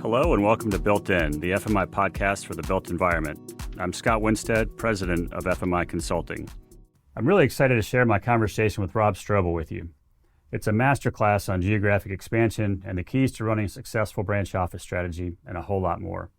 Hello and welcome to Built In, the FMI podcast for the built environment. I'm Scott Winstead, president of FMI Consulting. I'm really excited to share my conversation with Rob Strobel with you. It's a masterclass on geographic expansion and the keys to running a successful branch office strategy and a whole lot more.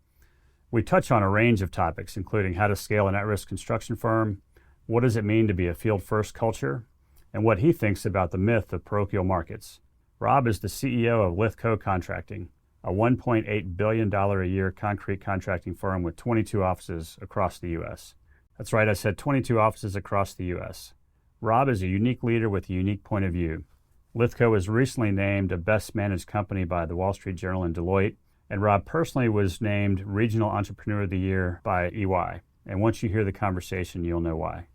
We touch on a range of topics, including how to scale an at-risk construction firm, what does it mean to be a field-first culture, and what he thinks about the myth of parochial markets. Rob is the CEO of Lithko Contracting, a $1.8 billion a year concrete contracting firm with 22 offices across the U.S. That's right, I said 22 offices across the U.S. Rob is a unique leader with a unique point of view. Lithko was recently named a best managed company by the Wall Street Journal and Deloitte, and Rob personally was named Regional Entrepreneur of the Year by EY. And once you hear the conversation, you'll know why.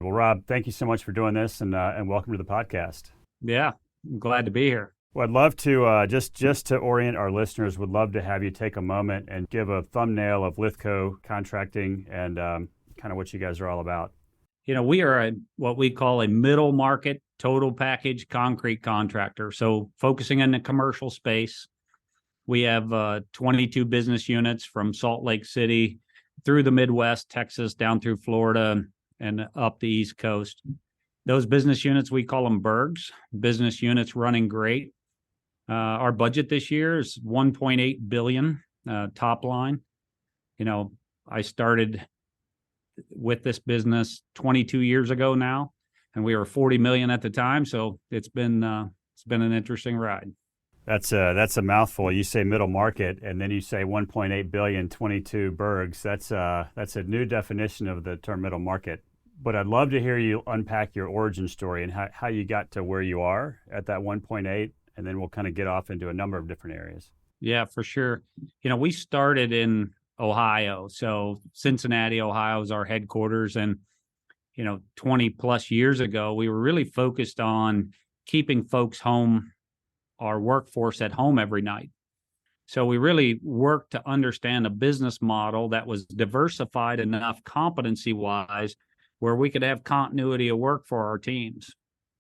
Well, Rob, thank you so much for doing this, and welcome to the podcast. Yeah, I'm glad to be here. Well, I'd love to, just to orient our listeners, would love to have you take a moment and give a thumbnail of Lithko Contracting and kind of what you guys are all about. You know, we are what we call a middle market total package concrete contractor. So focusing on the commercial space, we have 22 business units from Salt Lake City through the Midwest, Texas, down through Florida and up the East Coast. Those business units, we call them burgs, business units running great. Our budget this year is $1.8 billion top line. You know, I started with this business 22 years ago now, and we were 40 million at the time. So it's been an interesting ride. That's a mouthful. You say middle market, and then you say 1.8 billion, 22 burgs. That's a new definition of the term middle market. But I'd love to hear you unpack your origin story and how you got to where you are at that 1.8. And then we'll kind of get off into a number of different areas. Yeah, for sure. You know, we started in Ohio. So Cincinnati, Ohio is our headquarters. And, 20 plus years ago, we were really focused on keeping folks home, our workforce at home every night. So we really worked to understand a business model that was diversified enough competency-wise where we could have continuity of work for our teams.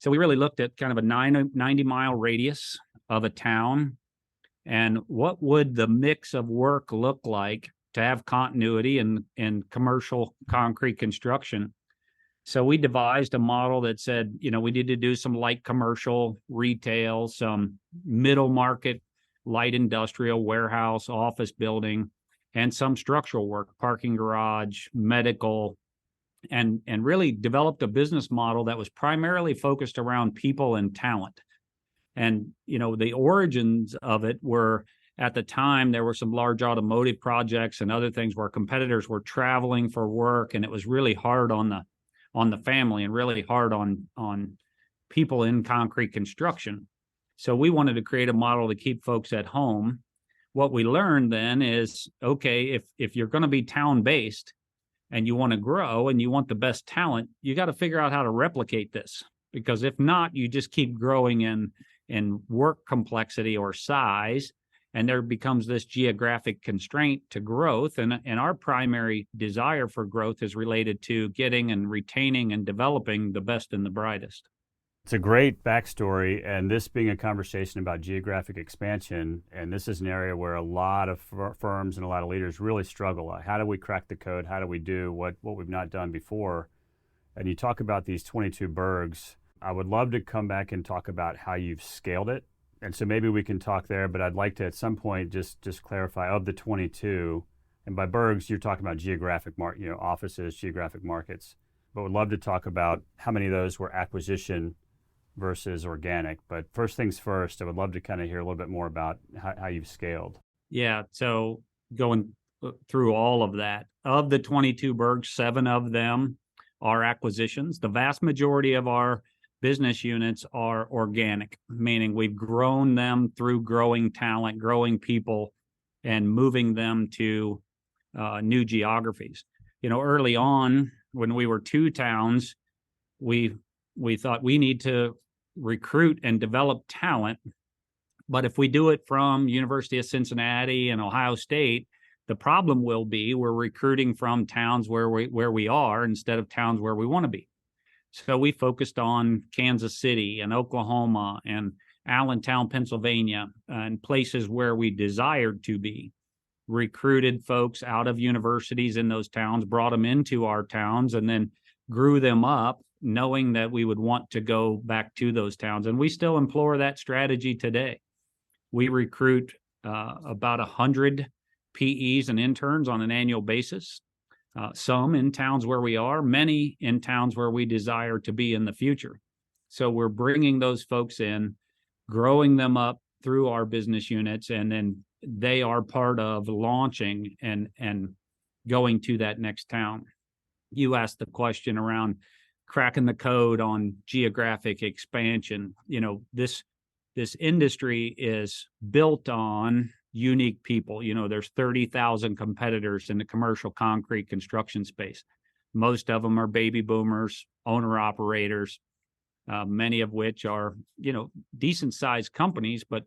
So we really looked at kind of a 90-mile radius of a town and what would the mix of work look like to have continuity in commercial concrete construction. So we devised a model that said, we need to do some light commercial, retail, some middle market, light industrial, warehouse, office building, and some structural work, parking garage, medical, and really developed a business model that was primarily focused around people and talent. And, the origins of it were, at the time, there were some large automotive projects and other things where competitors were traveling for work, and it was really hard on the family and really hard on people in concrete construction. So we wanted to create a model to keep folks at home. What we learned then is, okay, if you're going to be town-based, and you want to grow and you want the best talent, you got to figure out how to replicate this. Because if not, you just keep growing in work complexity or size, and there becomes this geographic constraint to growth. And our primary desire for growth is related to getting and retaining and developing the best and the brightest. It's a great backstory, and this being a conversation about geographic expansion, and this is an area where a lot of firms and a lot of leaders really struggle. How do we crack the code? How do we do what we've not done before? And you talk about these 22 burgs. I would love to come back and talk about how you've scaled it. And so maybe we can talk there, but I'd like to at some point just clarify, of the 22, and by burgs, you're talking about geographic offices, geographic markets. But would love to talk about how many of those were acquisition versus organic. But first things first, I would love to kind of hear a little bit more about how you've scaled. Yeah, so going through all of that, of the 22 burgs, 7 of them are acquisitions. The vast majority of our business units are organic, meaning we've grown them through growing talent, growing people, and moving them to new geographies. Early on, when we were 2 towns, we thought we need to recruit and develop talent. But if we do it from University of Cincinnati and Ohio State, the problem will be we're recruiting from towns where we are instead of towns where we want to be. So we focused on Kansas City and Oklahoma and Allentown, Pennsylvania, and places where we desired to be. Recruited folks out of universities in those towns, brought them into our towns, and then grew them up, knowing that we would want to go back to those towns. And we still employ that strategy today. We recruit about 100 PEs and interns on an annual basis, some in towns where we are, many in towns where we desire to be in the future. So we're bringing those folks in, growing them up through our business units, and then they are part of launching and going to that next town. You asked the question around cracking the code on geographic expansion. This industry is built on unique people. There's 30,000 competitors in the commercial concrete construction space. Most of them are baby boomers, owner operators, many of which are, decent sized companies, but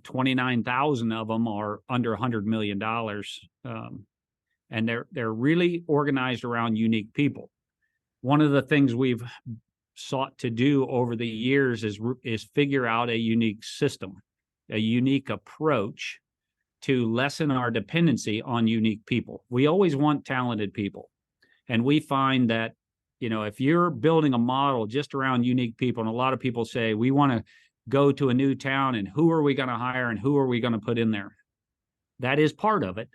29,000 of them are under $100 million. And they're really organized around unique people. One of the things we've sought to do over the years is figure out a unique system, a unique approach to lessen our dependency on unique people. We always want talented people. And we find that, if you're building a model just around unique people, and a lot of people say, we want to go to a new town, and who are we going to hire and who are we going to put in there? That is part of it.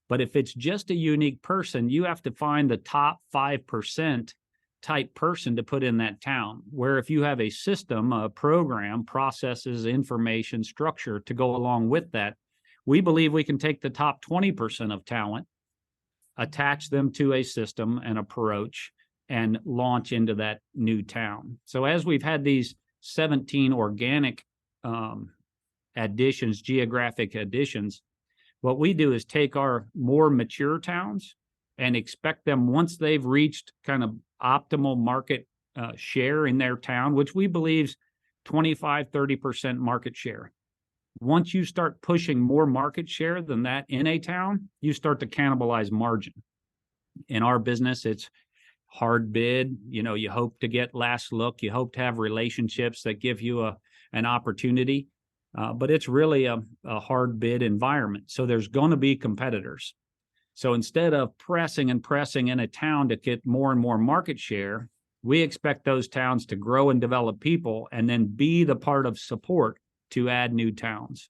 But if it's just a unique person, you have to find the top 5% type person to put in that town. Where if you have a system, a program, processes, information, structure to go along with that, we believe we can take the top 20% of talent, attach them to a system and approach, and launch into that new town. So as we've had these 17 organic additions, geographic additions, what we do is take our more mature towns and expect them, once they've reached kind of optimal market share in their town, which we believe is 25-30% market share. Once you start pushing more market share than that in a town, you start to cannibalize margin. In our business, it's hard bid. You hope to get last look. You hope to have relationships that give you an opportunity. But it's really a hard bid environment. So there's going to be competitors. So instead of pressing in a town to get more and more market share, we expect those towns to grow and develop people and then be the part of support to add new towns.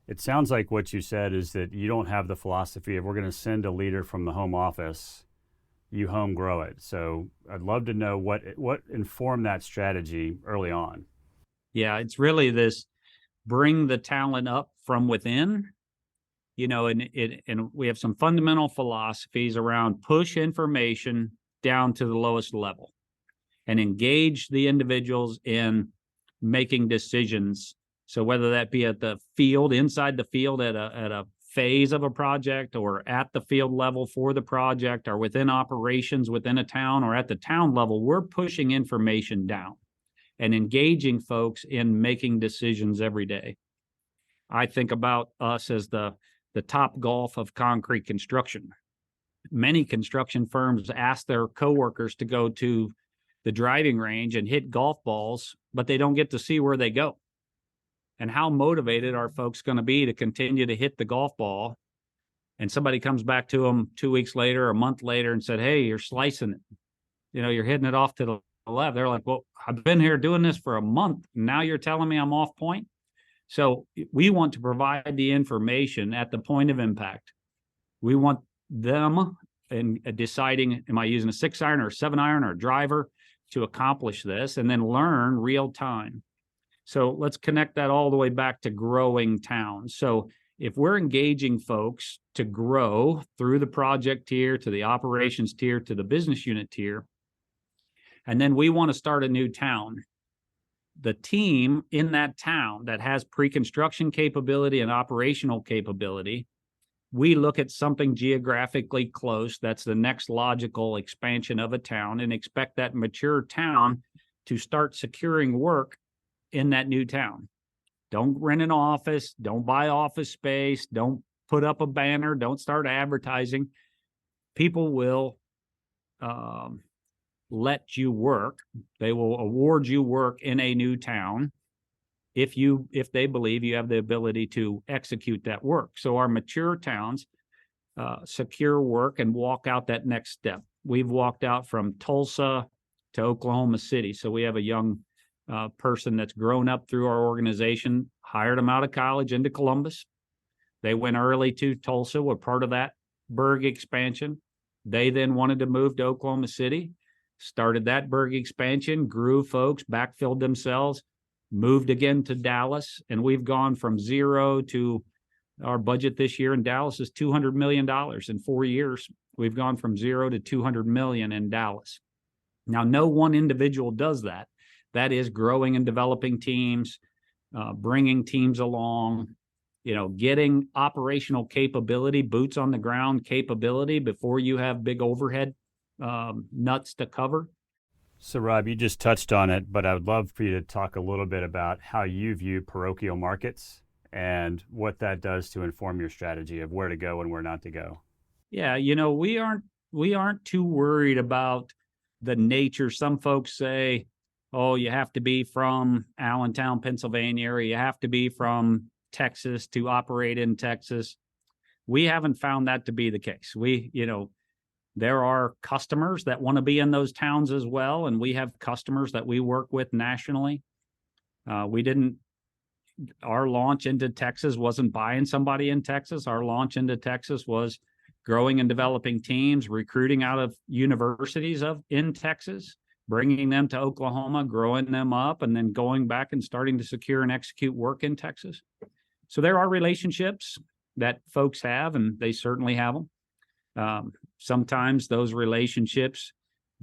It sounds like what you said is that you don't have the philosophy of, we're going to send a leader from the home office, you home grow it. So I'd love to know what informed that strategy early on. Yeah, it's really this bring the talent up from within, and we have some fundamental philosophies around push information down to the lowest level and engage the individuals in making decisions. So whether that be at the field, inside the field at a phase of a project, or at the field level for the project, or within operations within a town, or at the town level, we're pushing information down and engaging folks in making decisions every day. I think about us as the top golf of concrete construction. Many construction firms ask their coworkers to go to the driving range and hit golf balls, but they don't get to see where they go. And how motivated are folks going to be to continue to hit the golf ball? And somebody comes back to them 2 weeks later, a month later, and said, "Hey, you're slicing it. You're hitting it off to the left." They're like, "Well, I've been here doing this for a month. Now you're telling me I'm off point?" So we want to provide the information at the point of impact. We want them in deciding, am I using a 6-iron or a 7-iron or a driver to accomplish this, and then learn real time. So let's connect that all the way back to growing towns. So if we're engaging folks to grow through the project tier, to the operations tier, to the business unit tier, and then we want to start a new town, the team in that town that has pre-construction capability and operational capability, we look at something geographically close. That's the next logical expansion of a town, and expect that mature town to start securing work in that new town. Don't rent an office. Don't buy office space. Don't put up a banner. Don't start advertising. People will let you work. They will award you work in a new town. if they believe you have the ability to execute that work. So our mature towns secure work and walk out that next step. We've walked out from Tulsa to Oklahoma City. So we have a young person that's grown up through our organization, hired them out of college into Columbus. They went early to Tulsa, were part of that Berg expansion. They then wanted to move to Oklahoma City, started that Berg expansion, grew folks, backfilled themselves, moved again to Dallas, and we've gone from zero to our budget this year in Dallas is $200 million. In 4 years, we've gone from zero to 200 million in Dallas. Now, no one individual does that. That is growing and developing teams, bringing teams along, getting operational capability, boots on the ground capability before you have big overhead nuts to cover. So, Rob, you just touched on it, but I would love for you to talk a little bit about how you view parochial markets and what that does to inform your strategy of where to go and where not to go. Yeah, we aren't too worried about the nature. Some folks say, oh, you have to be from Allentown, Pennsylvania, or you have to be from Texas to operate in Texas. We haven't found that to be the case. There are customers that want to be in those towns as well, and we have customers that we work with nationally. Our launch into Texas wasn't buying somebody in Texas. Our launch into Texas was growing and developing teams, recruiting out of universities in Texas, bringing them to Oklahoma, growing them up, and then going back and starting to secure and execute work in Texas. So there are relationships that folks have, and they certainly have them. Sometimes those relationships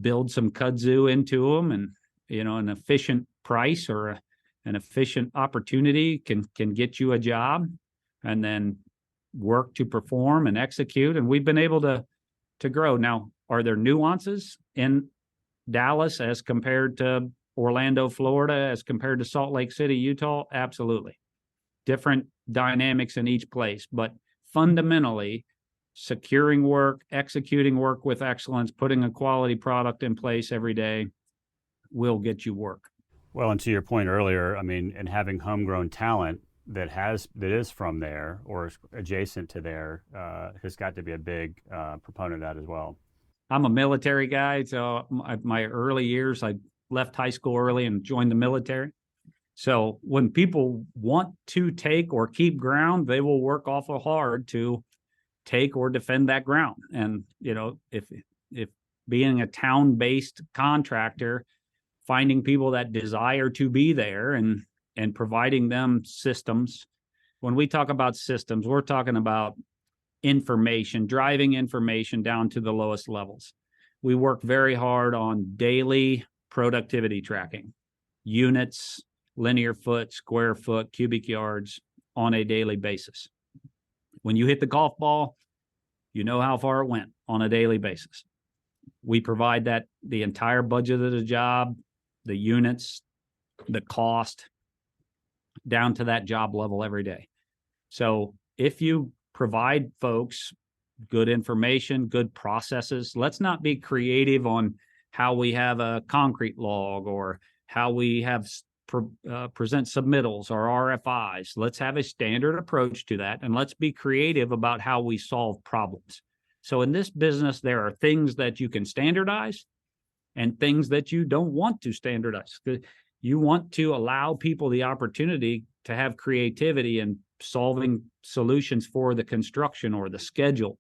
build some kudzu into them, and an efficient price or an efficient opportunity can get you a job, and then work to perform and execute. And we've been able to grow. Now, are there nuances in Dallas as compared to Orlando, Florida, as compared to Salt Lake City, Utah? Absolutely. Different dynamics in each place, but fundamentally, securing work, executing work with excellence, putting a quality product in place every day will get you work. Well, and to your point earlier, and having homegrown talent that is from there or adjacent to there has got to be a big proponent of that as well. I'm a military guy, so my early years, I left high school early and joined the military. So when people want to take or keep ground, they will work awful hard to take or defend that ground. And if being a town-based contractor, finding people that desire to be there and providing them systems. When we talk about systems, we're talking about information, driving information down to the lowest levels. We work very hard on daily productivity tracking, units, linear foot, square foot, cubic yards on a daily basis. When you hit the golf ball, you know how far it went on a daily basis. We provide that the entire budget of the job, the units, the cost, down to that job level every day. So if you provide folks good information, good processes, let's not be creative on how we have a concrete log or how we have present submittals or RFIs. Let's have a standard approach to that, and let's be creative about how we solve problems. So in this business, there are things that you can standardize and things that you don't want to standardize. You want to allow people the opportunity to have creativity in solving solutions for the construction or the schedule.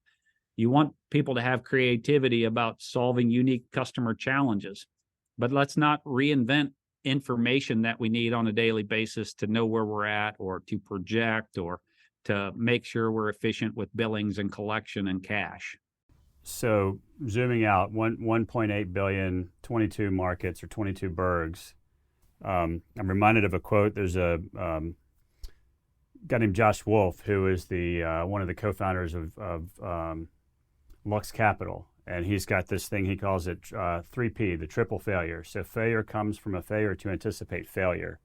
You want people to have creativity about solving unique customer challenges. But let's not reinvent information that we need on a daily basis to know where we're at or to project or to make sure we're efficient with billings and collection and cash. So zooming out, 1.8 billion, 22 markets or 22 Bergs. I'm reminded of a quote. There's a guy named Josh Wolf, who is the one of the co-founders of Lux Capital. And he's got this thing, he calls it 3P, the triple failure. So failure comes from a failure to anticipate failure.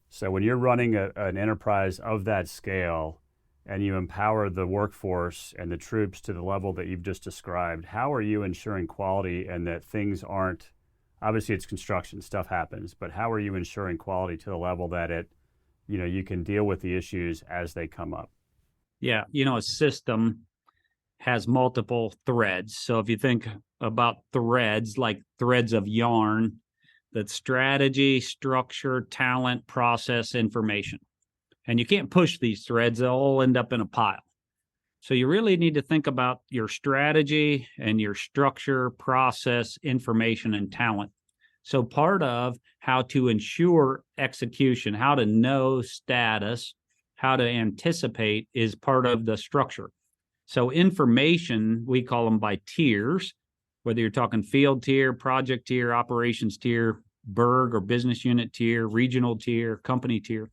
So when you're running an enterprise of that scale and you empower the workforce and the troops to the level that you've just described, how are you ensuring quality and that things aren't, obviously it's construction, stuff happens, but how are you ensuring quality to the level that it you can deal with the issues as they come up. Yeah, a system has multiple threads. So if you think about threads, like threads of yarn, that's strategy, structure, talent, process, information. And you can't push these threads, they'll all end up in a pile. So you really need to think about your strategy and your structure, process, information, and talent. So part of how to ensure execution, how to know status, how to anticipate is part of the structure. So information, we call them by tiers, whether you're talking field tier, project tier, operations tier, Berg or business unit tier, regional tier, company tier.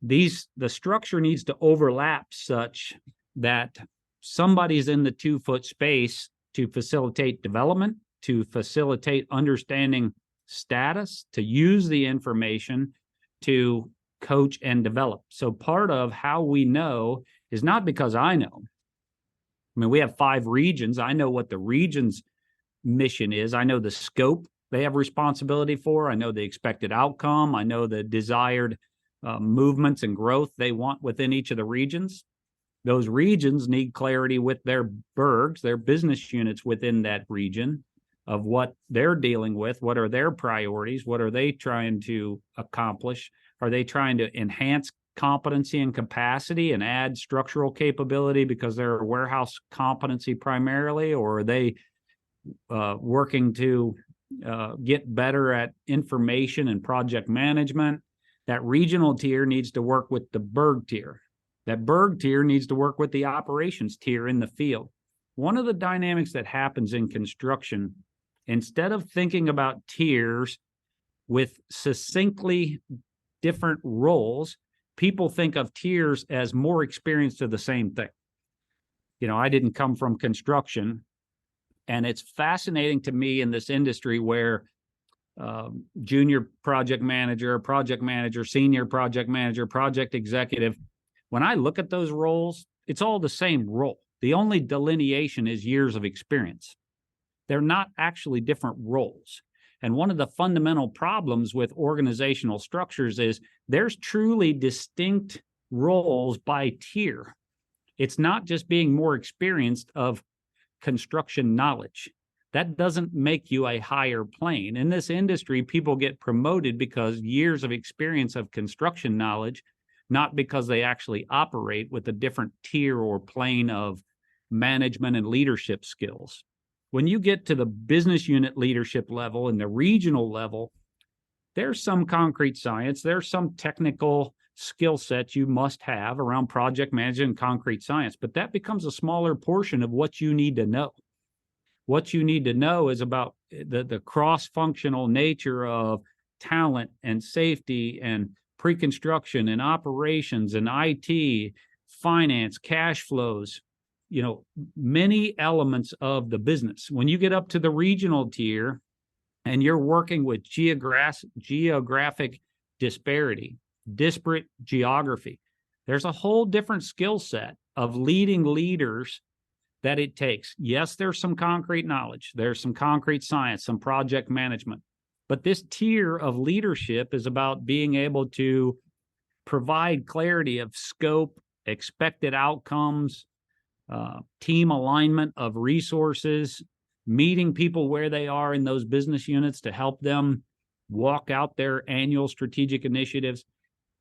The structure needs to overlap such that somebody's in the 2-foot space to facilitate development, to facilitate understanding status, to use the information to coach and develop. So part of how we know is not because I know. I mean, we have 5 regions. I know what the region's mission is. I know the scope they have responsibility for. I know the expected outcome. I know the desired movements and growth they want within each of the regions. Those regions need clarity with their Bergs, their business units within that region, of what they're dealing with, what are their priorities, what are they trying to accomplish? Are they trying to enhance competency and capacity and add structural capability because they're a warehouse competency primarily, or are they working to get better at information and project management? That regional tier needs to work with the Berg tier. That Berg tier needs to work with the operations tier in the field. One of the dynamics that happens in construction, instead of thinking about tiers with succinctly different roles, people think of tiers as more experience to the same thing. I didn't come from construction, and it's fascinating to me in this industry where junior project manager, senior project manager, project executive, when I look at those roles, it's all the same role. The only delineation is years of experience. They're not actually different roles. And one of the fundamental problems with organizational structures is there's truly distinct roles by tier. It's not just being more experienced of construction knowledge. That doesn't make you a higher plane. In this industry, people get promoted because years of experience of construction knowledge, not because they actually operate with a different tier or plane of management and leadership skills. When you get to the business unit leadership level and the regional level, there's some concrete science, there's some technical skill sets you must have around project management and concrete science, but that becomes a smaller portion of what you need to know. What you need to know is about the cross-functional nature of talent and safety and pre-construction and operations and IT, finance, cash flows, many elements of the business. When you get up to the regional tier and you're working with geographic disparity, disparate geography, there's a whole different skill set of leading leaders that it takes. Yes, there's some concrete knowledge, there's some concrete science, some project management, but this tier of leadership is about being able to provide clarity of scope, expected outcomes, team alignment of resources, meeting people where they are in those business units to help them walk out their annual strategic initiatives.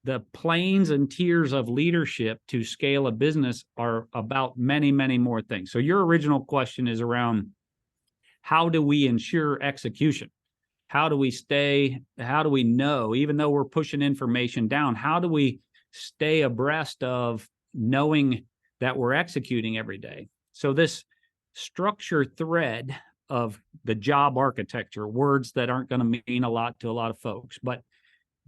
The planes and tiers of leadership to scale a business are about many, many more things. So your original question is around how do we ensure execution? How do we know, even though we're pushing information down, how do we stay abreast of knowing that we're executing every day? So this structure thread of the job architecture, words that aren't going to mean a lot to a lot of folks, but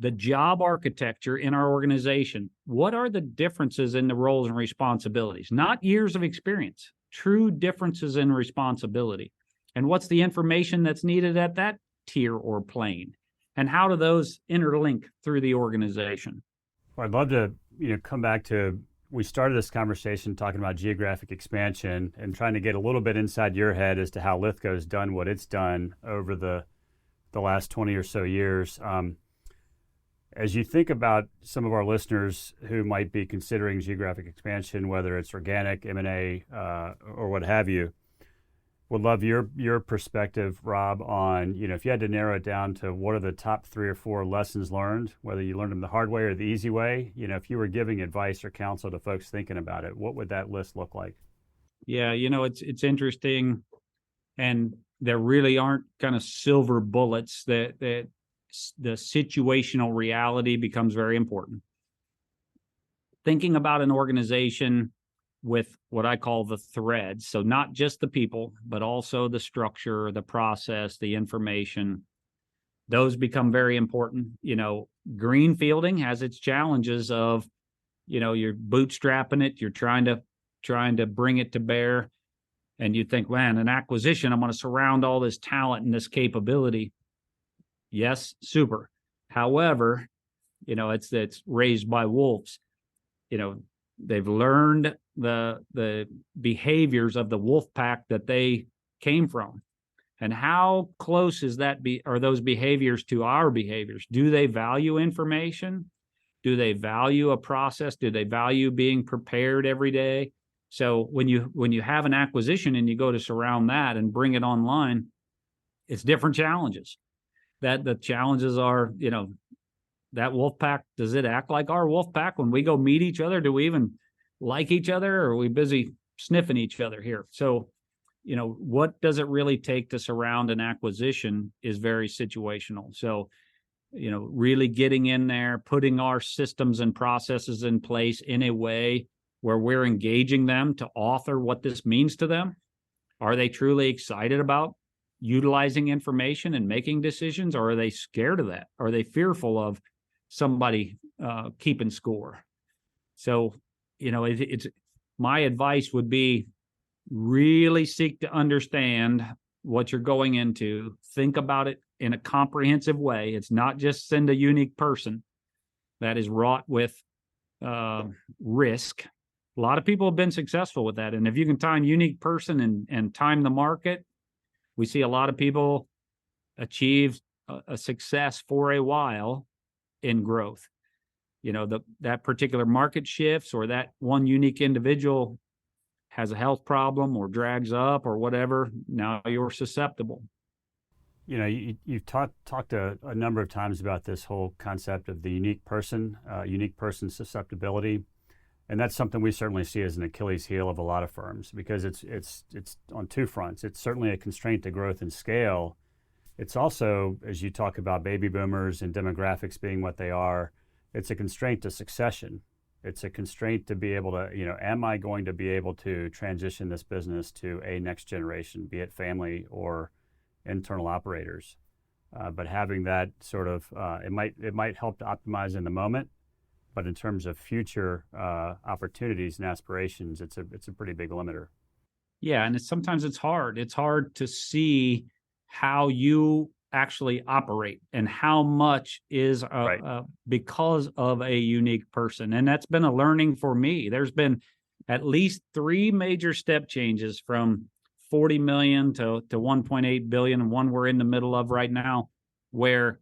the job architecture in our organization, what are the differences in the roles and responsibilities? Not years of experience, true differences in responsibility. And what's the information that's needed at that tier or plane? And how do those interlink through the organization? Well, I'd love to come back to, we started this conversation talking about geographic expansion and trying to get a little bit inside your head as to how Lithko's done what it's done over the last 20 or so years. As you think about some of our listeners who might be considering geographic expansion, whether it's organic, M&A, or what have you, would love your perspective, Rob, on, if you had to narrow it down to what are the top 3 or 4 lessons learned, whether you learned them the hard way or the easy way, if you were giving advice or counsel to folks thinking about it, what would that list look like? Yeah, it's interesting, and there really aren't kind of silver bullets. That the situational reality becomes very important. Thinking about an organization with what I call the threads. So not just the people, but also the structure, the process, the information. Those become very important. Greenfielding has its challenges of, you're bootstrapping it, you're trying to bring it to bear. And you think, man, an acquisition, I'm going to surround all this talent and this capability. Yes, super. However, it's raised by wolves. They've learned the behaviors of the wolf pack that they came from, and how close are those behaviors to our behaviors? Do they value information? Do they value a process? Do they value being prepared every day? So when you have an acquisition and you go to surround that and bring it online, it's different challenges. That the challenges are, that wolf pack, does it act like our wolf pack when we go meet each other? Do we even like each other, or are we busy sniffing each other here? So, what does it really take to surround an acquisition is very situational. So, really getting in there, putting our systems and processes in place in a way where we're engaging them to author what this means to them. Are they truly excited about utilizing information and making decisions, or are they scared of that? Are they fearful of somebody keeping score? So, it's my advice would be really seek to understand what you're going into. Think about it in a comprehensive way. It's not just send a unique person. That is wrought with risk. A lot of people have been successful with that. And if you can time unique person and time the market, we see a lot of people achieve a success for a while in growth. That particular market shifts, or that one unique individual has a health problem or drags up or whatever. Now you're susceptible. You've talked a number of times about this whole concept of the unique person susceptibility. And that's something we certainly see as an Achilles heel of a lot of firms, because it's on two fronts. It's certainly a constraint to growth and scale. It's also, as you talk about baby boomers and demographics being what they are, it's a constraint to succession. It's a constraint to be able to, am I going to be able to transition this business to a next generation, be it family or internal operators? But having that sort of, it might help to optimize in the moment, but in terms of future opportunities and aspirations, it's a pretty big limiter. Yeah, and sometimes it's hard. It's hard to see how you actually operate and how much is because of a unique person. And that's been a learning for me. There's been at least 3 major step changes from 40 million to 1.8 billion, and one we're in the middle of right now, where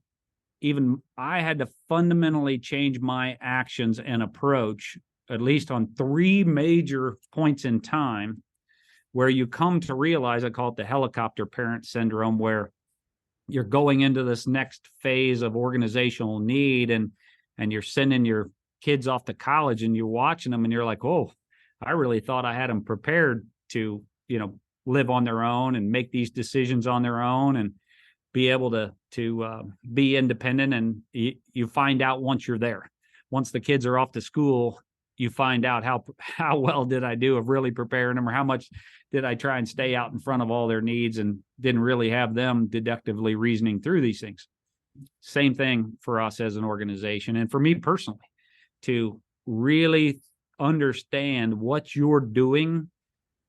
even I had to fundamentally change my actions and approach, at least on 3 major points in time, where you come to realize, I call it the helicopter parent syndrome, where you're going into this next phase of organizational need, and you're sending your kids off to college, and you're watching them and you're like, oh, I really thought I had them prepared to, live on their own and make these decisions on their own and be able to be independent. And you find out once you're there, once the kids are off to school, you find out how well did I do of really preparing them, or how much did I try and stay out in front of all their needs and didn't really have them deductively reasoning through these things. Same thing for us as an organization. And for me personally, to really understand what you're doing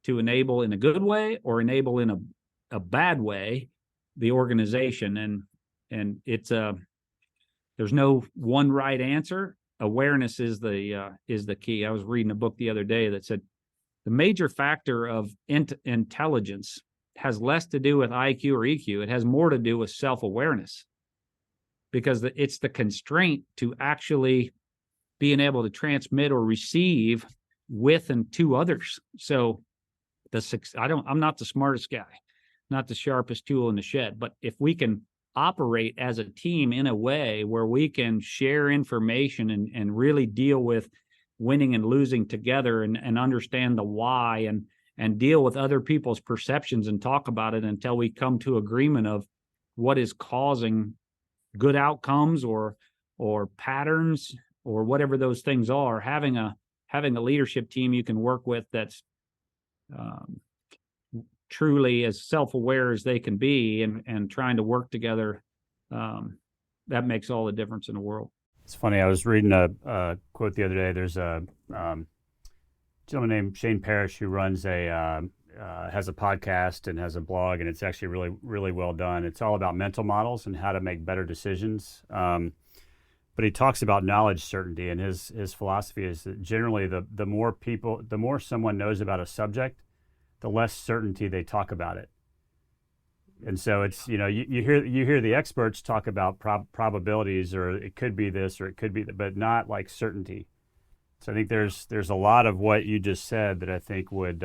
to enable in a good way or enable in a bad way the organization. And it's there's no one right answer. Awareness is the key. I was reading a book the other day that said the major factor of intelligence has less to do with IQ or EQ. It has more to do with self-awareness. because it's the constraint to actually being able to transmit or receive with and to others. So I'm not the smartest guy, not the sharpest tool in the shed, but if we can operate as a team in a way where we can share information and really deal with winning and losing together and understand the why and deal with other people's perceptions and talk about it until we come to agreement of what is causing good outcomes or patterns or whatever those things are. Having a leadership team you can work with that's truly as self-aware as they can be and trying to work together, that makes all the difference in the world. It's funny. I was reading a quote the other day. There's a gentleman named Shane Parrish who runs has a podcast and has a blog, and it's actually really, really well done. It's all about mental models and how to make better decisions. But he talks about knowledge certainty, and his philosophy is that generally the more someone knows about a subject, the less certainty they talk about it. And so it's, you hear the experts talk about probabilities, or it could be this or it could be that, but not like certainty. So I think there's a lot of what you just said that I think would,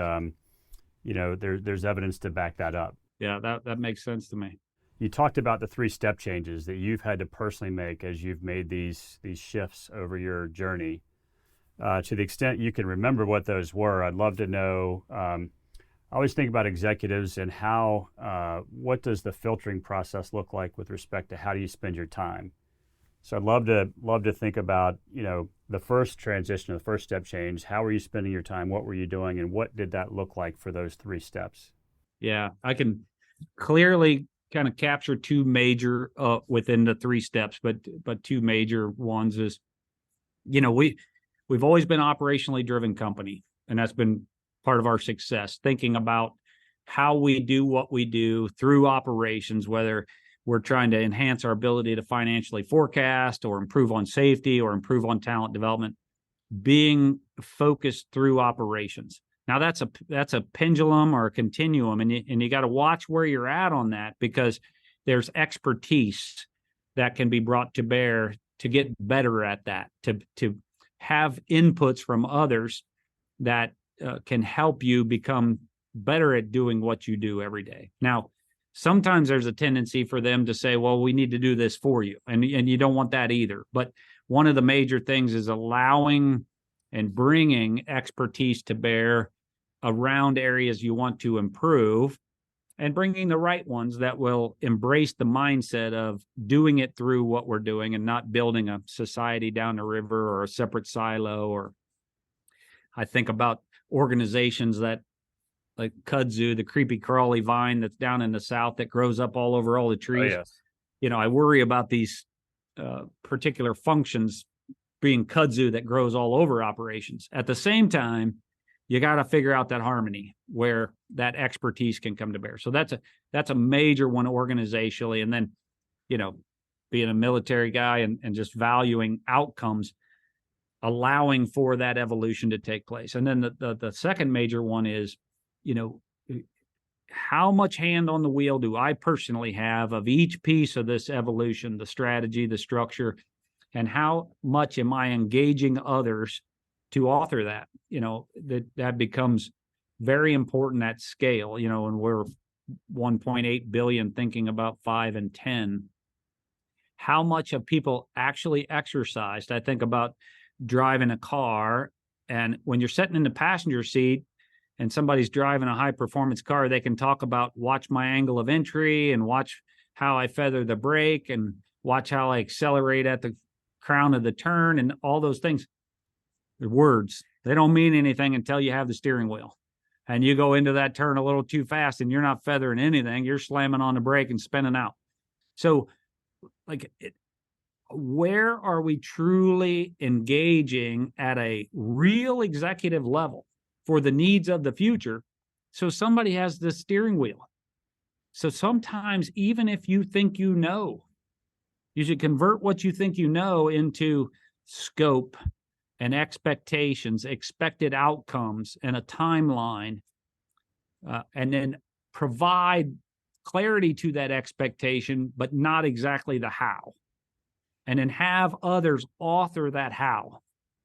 there's evidence to back that up. Yeah, that makes sense to me. You talked about the 3 step changes that you've had to personally make as you've made these shifts over your journey. To the extent you can remember what those were, I'd love to know. I always think about executives and what does the filtering process look like with respect to how do you spend your time? So I'd love to think about, the first transition, the first step change. How were you spending your time? What were you doing? And what did that look like for those 3 steps? Yeah, I can clearly kind of capture 2 major within the 3 steps, but 2 major ones is, we've always been an operationally driven company, and that's been part of our success, thinking about how we do what we do through operations, whether we're trying to enhance our ability to financially forecast or improve on safety or improve on talent development, being focused through operations. Now that's a pendulum or a continuum, and you got to watch where you're at on that, because there's expertise that can be brought to bear to get better at that, to have inputs from others that can help you become better at doing what you do every day. Now, sometimes there's a tendency for them to say, well, we need to do this for you. And you don't want that either. But one of the major things is allowing and bringing expertise to bear around areas you want to improve, and bringing the right ones that will embrace the mindset of doing it through what we're doing and not building a society down the river or a separate silo. Or I think about organizations that, like kudzu, the creepy crawly vine that's down in the South that grows up all over all the trees. Oh, yes. I worry about these particular functions being kudzu that grows all over operations. At the same time, you got to figure out that harmony where that expertise can come to bear. So that's a major one organizationally. And then, being a military guy and just valuing outcomes, allowing for that evolution to take place. And then the second major one is, how much hand on the wheel do I personally have of each piece of this evolution, the strategy, the structure, and how much am I engaging others to author that? That becomes very important at scale, and we're 1.8 billion thinking about 5 and 10. How much have people actually exercised? I think about driving a car, and when you're sitting in the passenger seat and somebody's driving a high performance car, they can talk about, watch my angle of entry and watch how I feather the brake and watch how I accelerate at the crown of the turn and all those things. They're words. They don't mean anything until you have the steering wheel and you go into that turn a little too fast and you're not feathering anything. You're slamming on the brake and spinning out. So where are we truly engaging at a real executive level for the needs of the future? So somebody has the steering wheel. So sometimes, even if you think you should convert what you think you know into scope and expectations, expected outcomes, and a timeline, and then provide clarity to that expectation, but not exactly the how. and then have others author that how.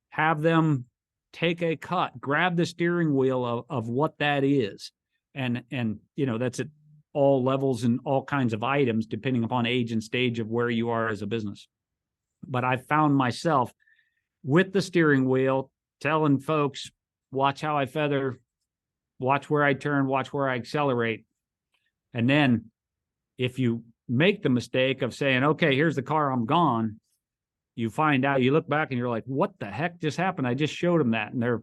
Have them take a cut, grab the steering wheel of what that is. And that's at all levels and all kinds of items, depending upon age and stage of where you are as a business. But I found myself with the steering wheel telling folks, watch how I feather, watch where I turn, watch where I accelerate. And then if you make the mistake of saying, okay, here's the car, I'm gone, you find out, you look back and you're like, what the heck just happened? I just showed them that. And they're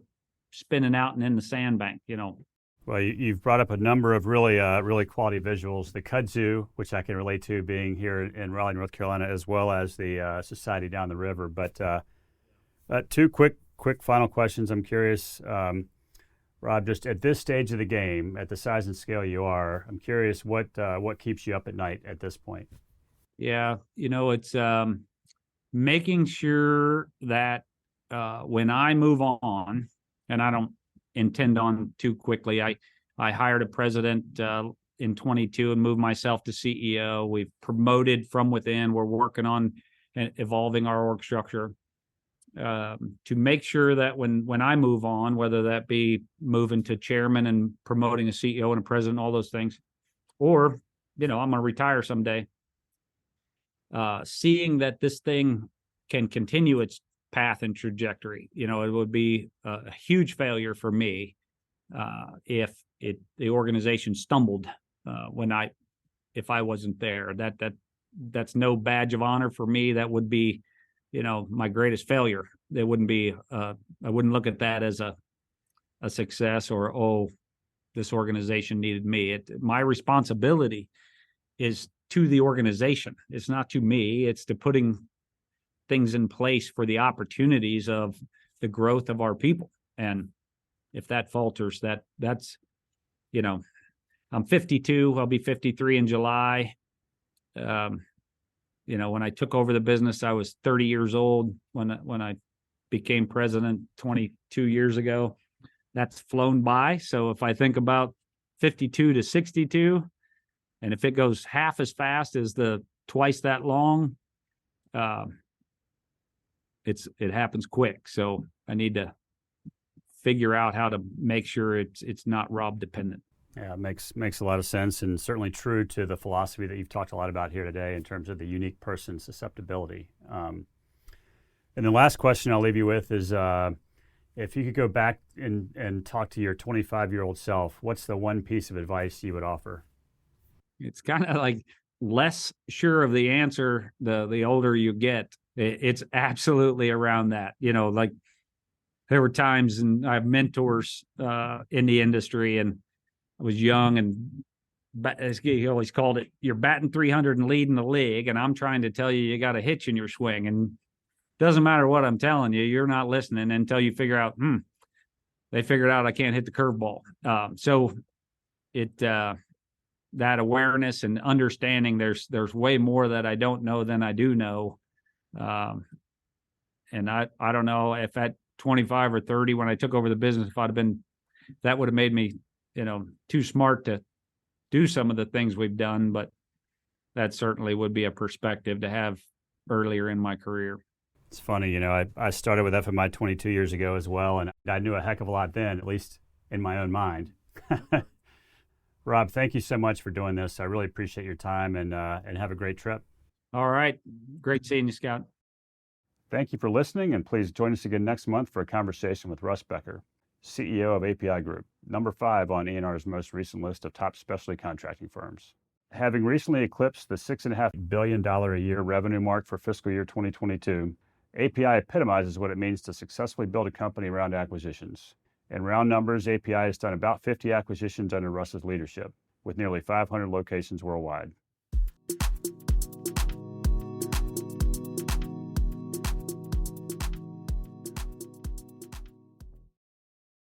spinning out and in the sandbank, Well, you've brought up a number of really quality visuals. The kudzu, which I can relate to being here in Raleigh, North Carolina, as well as the society down the river. But two quick final questions. I'm curious, Rob, just at this stage of the game, at the size and scale you are, I'm curious what keeps you up at night at this point. Yeah, it's making sure that when I move on, and I don't intend on too quickly. I hired a president in 22 and moved myself to CEO. We've promoted from within. We're working on evolving our org structure to make sure that when I move on, whether that be moving to chairman and promoting a CEO and a president, all those things, or I'm going to retire someday, seeing that this thing can continue its path and trajectory. It would be a huge failure for me if the organization stumbled if I wasn't there. That's no badge of honor for me. That would be, my greatest failure. There wouldn't be. I wouldn't look at that as a success or this organization needed me. My responsibility is to the organization. It's not to me. It's to putting things in place for the opportunities of the growth of our people. And if that falters, that's I'm 52. I'll be 53 in July. When I took over the business, I was 30 years old when I became president 22 years ago. That's flown by. So if I think about 52 to 62, and if it goes half as fast as the twice that long, it happens quick. So I need to figure out how to make sure it's not Rob dependent. Yeah, it makes a lot of sense, and certainly true to the philosophy that you've talked a lot about here today in terms of the unique person susceptibility. And the last question I'll leave you with is, if you could go back and talk to your 25-year-old self, what's the one piece of advice you would offer? It's kind of like less sure of the answer the older you get. It's absolutely around that. Like there were times, and I have mentors in the industry, and I was young, and as he always called it, you're batting 300 and leading the league, and I'm trying to tell you got a hitch in your swing, and it doesn't matter what I'm telling you, you're not listening until you figure out, they figured out I can't hit the curveball. So that awareness and understanding there's way more that I don't know than I do know. And I don't know if at 25 or 30, when I took over the business, that would have made me, too smart to do some of the things we've done, but that certainly would be a perspective to have earlier in my career. It's funny, I started with FMI 22 years ago as well, and I knew a heck of a lot then, at least in my own mind. Rob, thank you so much for doing this. I really appreciate your time, and have a great trip. All right. Great seeing you, Scott. Thank you for listening, and please join us again next month for a conversation with Russ Becker, CEO of API Group, number 5 on ENR's most recent list of top specialty contracting firms. Having recently eclipsed the $6.5 billion a year revenue mark for fiscal year 2022, API epitomizes what it means to successfully build a company around acquisitions. In round numbers, API has done about 50 acquisitions under Russ's leadership, with nearly 500 locations worldwide.